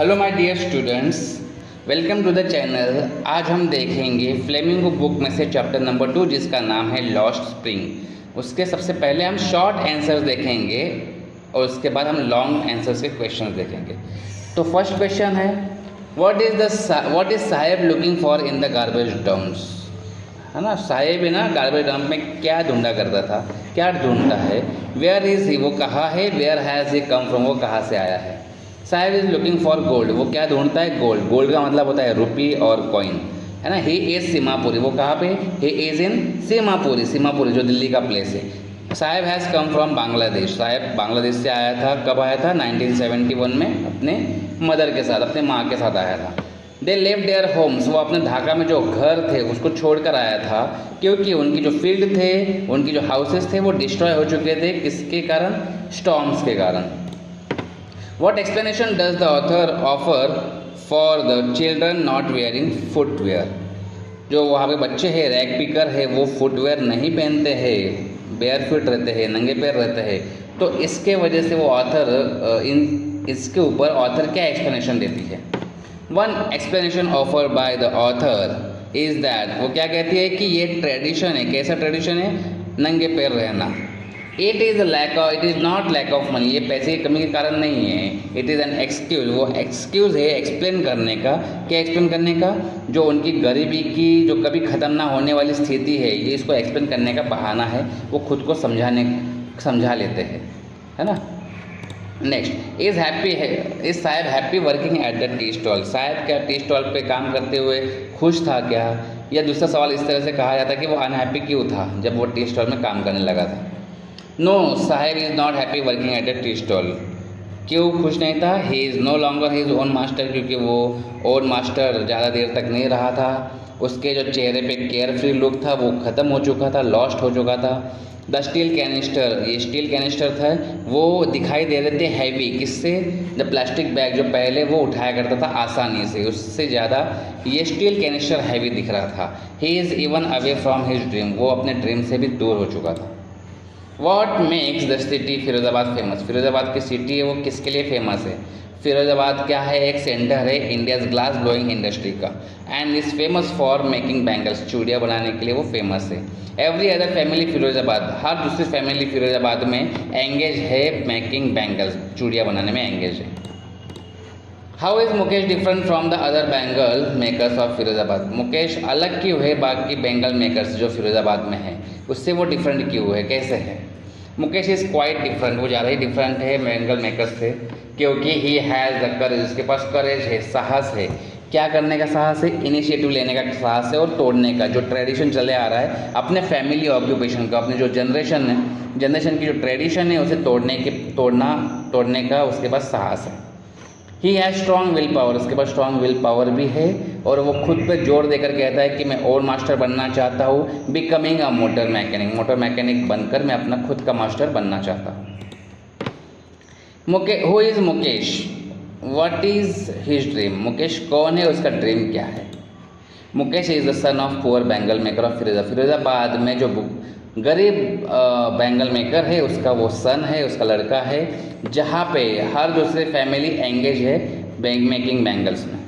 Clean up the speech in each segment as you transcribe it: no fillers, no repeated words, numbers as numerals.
Hello my dear students, welcome to the channel. आज हम देखेंगे फ्लेमिंगो बुक में से चैप्टर नंबर 2 जिसका नाम है लॉस्ट स्प्रिंग। उसके सबसे पहले हम शॉर्ट आंसर्स देखेंगे और उसके बाद हम लॉन्ग आंसर्स के क्वेश्चन देखेंगे। तो फर्स्ट क्वेश्चन है, what is Saheb looking for in the garbage dumps. है ना, साहेब है ना गार्बेज डंप में क्या ढूंढा करता था, क्या ढूंढता है। वेयर इज़ ही, वो कहाँ है। Where has he come from, वो कहाँ से आया है। Saheb is looking for gold, वो क्या ढूंढता है, गोल्ड। गोल्ड का मतलब होता है रुपी और कॉइन, है ना। ही इज़ सीमापुरी, वो कहाँ पे, he is in Seemapuri, Seemapuri जो दिल्ली का प्लेस है। साहेब हैज़ कम फ्रॉम बांग्लादेश, साहेब बांग्लादेश से आया था। कब आया था, 1971 में अपने मदर के साथ, अपने माँ के साथ आया था। दे लेव देयर होम्स, वो अपने ढाका में जो घर थे उसको छोड़कर आया था, क्योंकि उनकी जो फील्ड थे, उनकी जो हाउसेस थे वो डिस्ट्रॉय हो चुके थे। किसके कारण, स्टॉर्म्स के कारण। What explanation does the author offer for the children not wearing footwear? जो वहाँ पे बच्चे हैं, रैग पिकर है, वो फुटवेयर नहीं पहनते हैं, बेयर फीट रहते हैं, नंगे पैर रहते हैं। तो इसके वजह से वो ऑथर इसके ऊपर ऑथर क्या एक्सप्लेनेशन देती है। One explanation offer by the author is that, वो क्या कहती है कि ये ट्रेडिशन है। कैसा ट्रेडिशन है, नंगे पैर रहना। It is not lack of money, ये पैसे की कमी के कारण नहीं है। इट इज़ एन एक्सक्यूज़, वो एक्सक्यूज़ है एक्सप्लेन करने का। क्या एक्सप्लेन करने का, जो उनकी गरीबी की जो कभी ख़त्म ना होने वाली स्थिति है, ये इसको एक्सप्लेन करने का बहाना है। वो खुद को समझा लेते हैं, है ना। Next, is Saheb happy working at the tea stall. Saheb क्या टी स्टॉल पे काम करते हुए खुश था क्या। या दूसरा सवाल इस तरह से कहा जाता कि वो अनहैप्पी क्यों था जब वो टी स्टॉल में काम करने लगा था। No, Saheb is not happy working at a tea stall. क्यों खुश नहीं था, he is no longer his own master, क्योंकि वो ओन मास्टर ज़्यादा देर तक नहीं रहा था। उसके जो चेहरे पे केयर फ्री लुक था वो ख़त्म हो चुका था, लॉस्ट हो चुका था। द स्टील कैनिस्टर, ये स्टील कैनिस्टर था, वो दिखाई दे रहे थे हैवी, किससे, द प्लास्टिक बैग जो पहले वो उठाया करता था आसानी से, उससे ज़्यादा ये स्टील कैनिस्टर हैवी दिख रहा था। He is even away from his dream, वो अपने ड्रीम से भी दूर हो चुका था। What makes the city Firozabad famous, Firozabad की सिटी है वो किसके लिए फेमस है। फिरोज़ाबाद क्या है, एक सेंटर है इंडियाज़ ग्लास ब्लोइंग इंडस्ट्री का, and is famous for making bangles, चूड़ियाँ बनाने के लिए वो फेमस है। एवरी अदर फैमिली फिरोज़ाबाद, हर दूसरी फैमिली फिरोज़ाबाद में एंगेज है मेकिंग बैंगल्स, चूड़ियाँ बनाने में एंगेज है। How is Mukesh different from the other bangle makers of Firozabad, Mukesh अलग क्यों है बाकी बैंगल मेकर्स जो फिरोज़ाबाद में है, उससे वो डिफरेंट क्यों है, कैसे है। मुकेश इज़ क्वाइट डिफरेंट, वो ज़्यादा ही डिफरेंट है बैंगल मेकर्स से, क्योंकि ही हैज़ द करेज, उसके पास करेज है, साहस है। क्या करने का साहस है, इनिशिएटिव लेने का साहस है, और तोड़ने का, जो ट्रेडिशन चले आ रहा है अपने फैमिली ऑक्यूपेशन का, अपने जो जनरेशन की जो ट्रेडिशन है उसे तोड़ने का उसके पास साहस है। He has strong will power, उसके पास स्ट्रॉन्ग विल पावर भी है, और वो खुद पे जोर देकर कहता है कि मैं और मास्टर बनना चाहता हूँ। बिकमिंग अ मोटर मैकेनिक बनकर मैं अपना खुद का मास्टर बनना चाहता हूँ। Who is Mukesh, what is his dream, Mukesh कौन है, उसका ड्रीम क्या है। Mukesh is the son of poor bangle maker of Firozabad में जो गरीब बैंगल मेकर है उसका वो सन है, उसका लड़का है, जहाँ पे हर दूसरे फैमिली एंगेज है मेकिंग बैंगल्स में।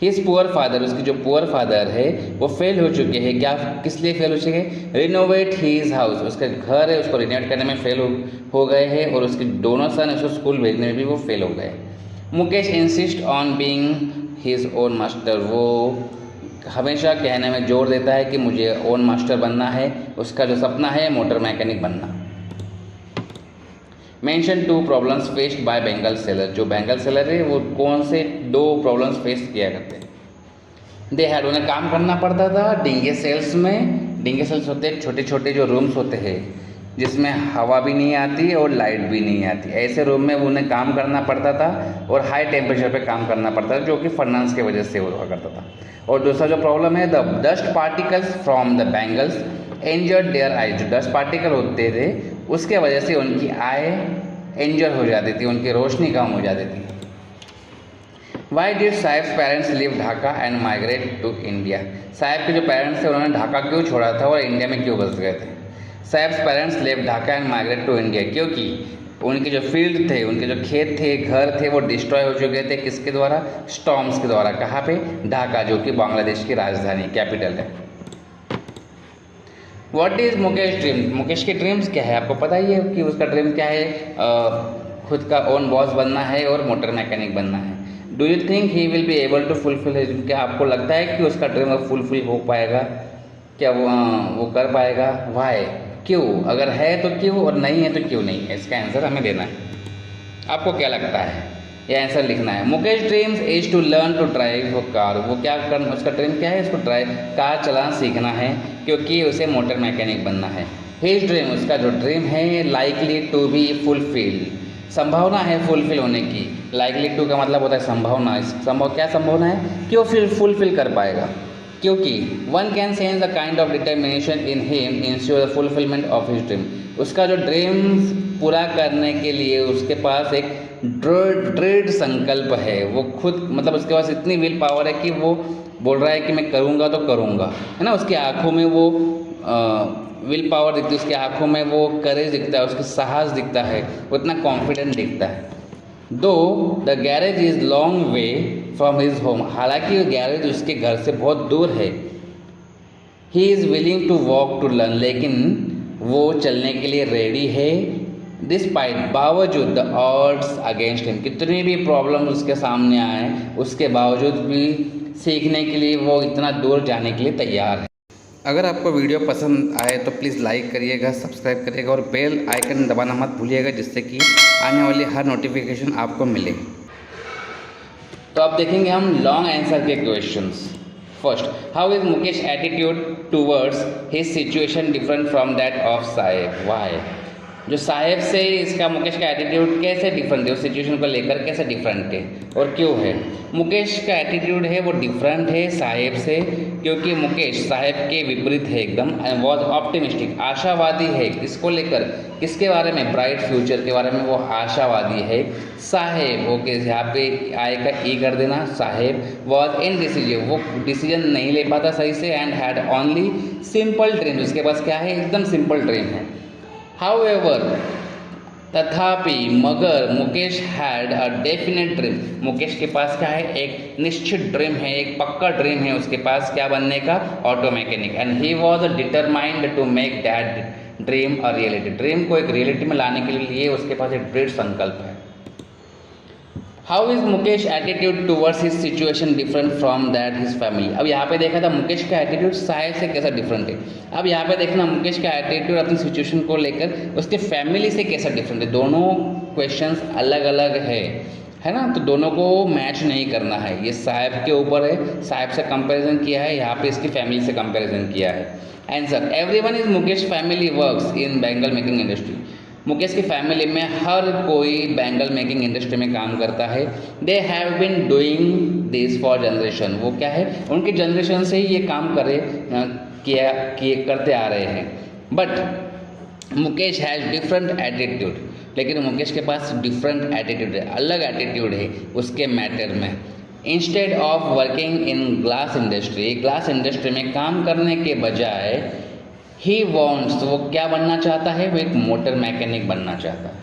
हिज पुअर फादर, उसकी जो पुअर फादर है वो फेल हो चुके हैं। क्या, किस लिए फेल हो चुके हैं, रिनोवेट हिज हाउस, उसका घर है उसको रिनोवेट करने में फेल हो गए हैं, और उसके दोनों सन उसको स्कूल भेजने में भी वो फेल हो गए। Mukesh insist on being his own master, वो हमेशा कहने में जोर देता है कि मुझे ओन मास्टर बनना है, उसका जो सपना है मोटर मैकेनिक बनना। Mention 2 problems faced by bangle seller, जो बैंगल सेलर है वो कौन से 2 प्रॉब्लम्स फेस किया करते हैं। दे हैड, उन्हें काम करना पड़ता था डिंगे सेल्स में। डिंगे सेल्स होते हैं छोटे छोटे जो रूम्स होते हैं जिसमें हवा भी नहीं आती और लाइट भी नहीं आती, ऐसे रूम में उन्हें काम करना पड़ता था, और हाई टेम्परेचर पे काम करना पड़ता था, जो कि फर्नेस की वजह से हुआ करता था। और दूसरा जो प्रॉब्लम है, the dust particles from the bangles injured their eyes, जो डस्ट पार्टिकल होते थे उसके वजह से उनकी आई इंजर हो जाती थी, उनकी रोशनी कम हो जाती थी। Why did Saheb's parents live Dhaka and migrate to India, Saheb के जो पेरेंट्स थे उन्होंने ढाका क्यों छोड़ा था और इंडिया में क्यों बस गए थे। Saheb's parents live Dhaka and migrate to India, क्योंकि उनके जो फील्ड थे, उनके जो खेत थे, घर थे, वो डिस्ट्रॉय हो चुके थे। किसके द्वारा? स्टॉर्म्स के द्वारा। कहाँ पे? ढाका, जो कि बांग्लादेश की राजधानी कैपिटल है। What is Mukesh dream? Mukesh के ड्रीम्स क्या है? आपको पता ही है कि उसका ड्रीम क्या है? खुद का ओन बॉस बनना है और मोटर मैकेनिक बनना है। Do you think he will be able to fulfil his? क्या आपको लगता है कि उसका ड्रीम फुलफिल हो पाएगा? क्या वो कर पाएगा? वाई? क्यों? अगर है तो क्यों, और नहीं है तो क्यों नहीं है? इसका आंसर हमें देना है। आपको क्या लगता है? ये आंसर लिखना है। Mukesh dreams is to learn to drive car. वो क्या करना, उसका ड्रीम क्या है? उसको कार चलाना सीखना है, क्योंकि उसे मोटर मैकेनिक बनना है। हिज ड्रीम, उसका जो ड्रीम है, लाइकली टू बी फुलफिल्ड, संभावना है फुलफिल होने की। लाइकली टू का मतलब होता है संभावना। क्या संभावना है कि वो फिर फुलफिल कर पाएगा? क्योंकि one can sense the kind of determination in him ensure the fulfilment of his dream. उसका जो ड्रीम पूरा करने के लिए उसके पास एक दृढ़ संकल्प है। वो खुद, मतलब उसके पास इतनी विल पावर है कि वो बोल रहा है कि मैं करूँगा तो करूँगा, है ना। उसकी आँखों में वो विल पावर दिखती है, उसकी आँखों में वो करेज दिखता है, उसके साहस दिखता है, वो इतना कॉन्फिडेंट दिखता है। Though the garage is long way from his home, हालांकि गैरेज उसके घर से बहुत दूर है। He is willing to walk to learn, लेकिन वो चलने के लिए रेडी है। डिस्पाइट, बावजूद, द ऑड्स अगेंस्ट हिम, कितनी भी प्रॉब्लम उसके सामने आए उसके बावजूद भी सीखने के लिए वो इतना दूर जाने के लिए तैयार है। अगर आपको वीडियो पसंद आए तो प्लीज़ लाइक करिएगा, सब्सक्राइब करिएगा और बेल आइकन दबाना मत भूलिएगा, जिससे कि आने वाली हर नोटिफिकेशन आपको मिले। तो अब देखेंगे हम लॉन्ग आंसर के questions. First, how is Mukesh attitude towards his situation different from that of Saheb? Why? जो साहेब से इसका मुकेश का एटीट्यूड कैसे डिफरेंट है, उस सिचुएशन को लेकर कैसे डिफरेंट है और क्यों है? मुकेश का एटीट्यूड है वो डिफरेंट है साहेब से, क्योंकि मुकेश साहेब के विपरीत है एकदम। एंड वॉज ऑप्टिमिस्टिक, आशावादी है। किसको लेकर? किसके बारे में? ब्राइट फ्यूचर के बारे में वो आशावादी है। साहेब, ओके, यहाँ पे आय का ई कर देना। साहेब वॉज इनडिसिजिव, वो डिसीजन नहीं ले पाता सही से। And had only simple dream, उसके पास क्या है? एकदम सिंपल ड्रीम है। हाउएवर, तथापि, मगर, Mukesh had a definite dream, Mukesh के पास क्या है? एक निश्चित ड्रीम है, एक पक्का ड्रीम है उसके पास। क्या बनने का? Auto mechanic. And he was determined to make that dream a reality, dream को एक रियलिटी में लाने के लिए उसके पास एक दृढ़ संकल्प है। How is Mukesh attitude towards his situation different from that his family? अब यहाँ पे देखा था मुकेश का एटीट्यूड साहेब से कैसा डिफरेंट है। अब यहाँ पे देखना मुकेश का एटीट्यूड अपनी सिचुएशन को लेकर उसके फैमिली से कैसा डिफरेंट है। दोनों क्वेश्चंस अलग अलग है ना, तो दोनों को मैच नहीं करना है। ये साहेब के ऊपर है, साहेब से कंपैरिजन किया है, यहाँ पे इसकी फैमिली से कंपैरिजन किया है। Answer, everyone is Mukesh family works in bangle making industry. Mukesh की फैमिली में हर कोई बैंगल मेकिंग इंडस्ट्री में काम करता है। They have been doing this for generation, वो क्या है? उनकी जनरेशन से ही ये काम करते आ रहे हैं। But Mukesh has different attitude, लेकिन मुकेश के पास डिफरेंट एटीट्यूड है, अलग एटीट्यूड है उसके मैटर में। Instead of working in glass industry, glass industry में काम करने के बजाय ही वॉन्ट्स, वो क्या बनना चाहता है? वो एक मोटर मैकेनिक बनना चाहता है।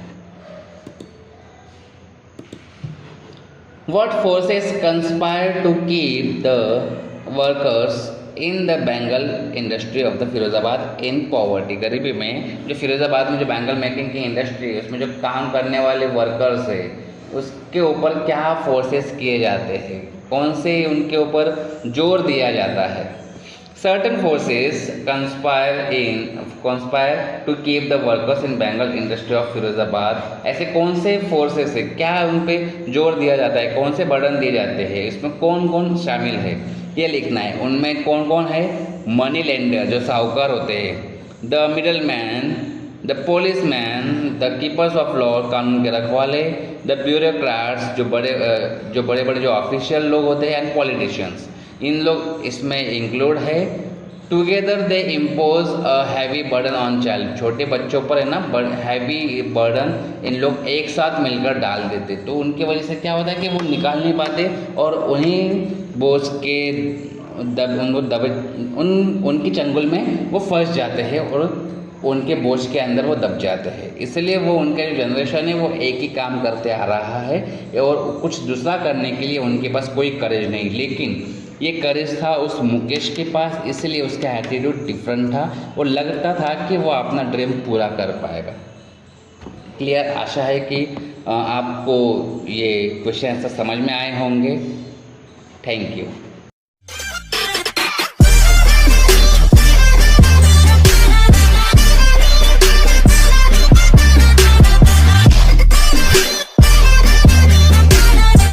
What forces conspire to keep the workers in the bangle industry of the Firozabad in poverty? गरीबी में जो फिरोज़ाबाद में जो बैंगल मेकिंग की इंडस्ट्री है उसमें जो काम करने वाले वर्कर्स है उसके ऊपर क्या फोर्सेस किए जाते हैं? कौन से उनके ऊपर जोर दिया जाता है? Certain forces conspire to keep the workers in Bengal industry of Firozabad. ऐसे कौन से फोर्सेस है, क्या उन पे जोर दिया जाता है, कौन से बर्डन दिए जाते हैं, इसमें कौन कौन शामिल है ये लिखना है। उनमें कौन कौन है? मनी लेंडर जो साहूकार होते हैं, the middle man, the police man, the keepers of law कानून के रखवाले, द ब्यूरोक्रेट्स जो बड़े जो ऑफिशियल लोग होते हैं, एंड पॉलिटिशियंस, इन लोग इसमें इंक्लूड है। Together they impose a heavy burden on child, छोटे बच्चों पर है ना हैवी बर्डन इन लोग एक साथ मिलकर डाल देते, तो उनकी वजह से क्या होता है कि वो निकाल नहीं पाते और उन्हीं बोझ के उनकी चंगुल में वो फंस जाते हैं और उनके बोझ के अंदर वो दब जाते हैं। इसलिए वो उनका जो जनरेशन है वो एक ही काम करते आ रहा है और कुछ दूसरा करने के लिए उनके पास कोई करेज नहीं। लेकिन ये करेज था उस मुकेश के पास, इसलिए उसका एटीट्यूड डिफरेंट था। वो लगता था कि वो अपना ड्रीम पूरा कर पाएगा। क्लियर? आशा है कि आपको ये क्वेश्चन आंसर समझ में आए होंगे। Thank you.